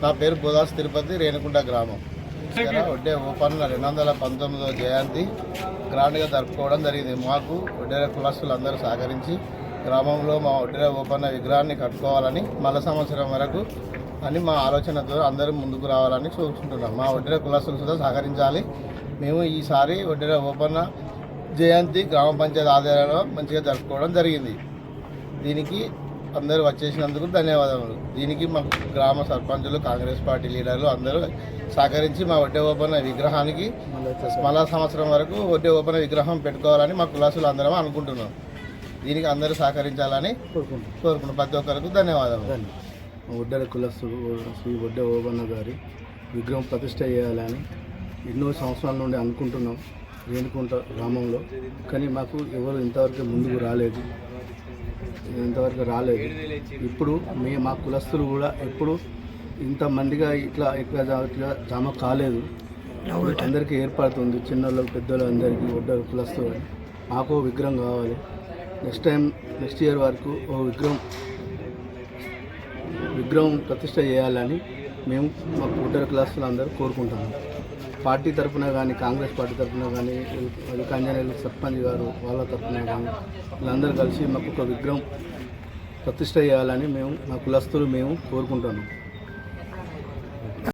నా పేరు బోదాస్ తిరుపతి, రేణుకుంట గ్రామం. ఒడ్డే ఓపెన్న 219వ జయంతి గ్రాండ్గా జరుపుకోవడం జరిగింది. మాకు ఒడ్డెర కులస్తులు అందరూ సహకరించి గ్రామంలో మా ఒడ్డెర ఓపెన్న విగ్రహాన్ని కట్టుకోవాలని మళ్ళా సంవత్సరం వరకు అని మా ఆలోచనతో అందరూ ముందుకు రావాలని చూసుకుంటున్నాం. మా ఒడ్డెర కులస్తులు కూడా సహకరించాలి. మేము ఈసారి ఒడ్డెర ఓపెన్న జయంతి గ్రామ పంచాయతీ ఆధ్వర్యంలో మంచిగా జరుపుకోవడం జరిగింది. దీనికి అందరూ వచ్చేసినందుకు ధన్యవాదములు. దీనికి మా గ్రామ సర్పంచులు, కాంగ్రెస్ పార్టీ లీడర్లు అందరూ సహకరించి మా ఒడ్డే ఓపెన్న విగ్రహానికి మళ్ళా సంవత్సరం వరకు ఒడ్డే ఓపెన్న విగ్రహం పెట్టుకోవాలని మా కులాసులు అందరం అనుకుంటున్నాం. దీనికి అందరూ సహకరించాలని కోరుకుంటున్నాం. ప్రతి ఒక్కరికి ధన్యవాదాలు. ఒడ్డెర కులస్తులు శ్రీ ఒడ్డే ఓబన్న గారి విగ్రహం ప్రతిష్ట చేయాలని ఎన్నో సంవత్సరాల నుండి అనుకుంటున్నాం రేణుకుంట గ్రామంలో. కానీ మాకు ఎవరు ఇంతవరకు ముందుకు రాలేదు. ఇప్పుడు మా కులస్తులు కూడా ఎప్పుడు ఇంతమందిగా ఇట్లా జమ కాలేదు. అందరికీ ఏర్పడుతుంది, చిన్నోళ్ళకి పెద్దోళ్ళు అందరికీ ఒడ్డెర కులస్తులు. మాకు విగ్రహం కావాలి. నెక్స్ట్ ఇయర్ వరకు ఓ విగ్రహం ప్రతిష్ట చేయాలని మేము మా ఒడ్డెర కులస్తులు అందరూ కోరుకుంటున్నాం. పార్టీ తరఫున కానీ, కాంగ్రెస్ పార్టీ తరఫున కానీ, కంజనేలు సర్పంచ్ గారు వాళ్ళ తరఫున కానీ వీళ్ళందరూ కలిసి మాకు ఒక విగ్రహం ప్రతిష్ట చేయాలని మా కులస్తులు కోరుకుంటున్నాం.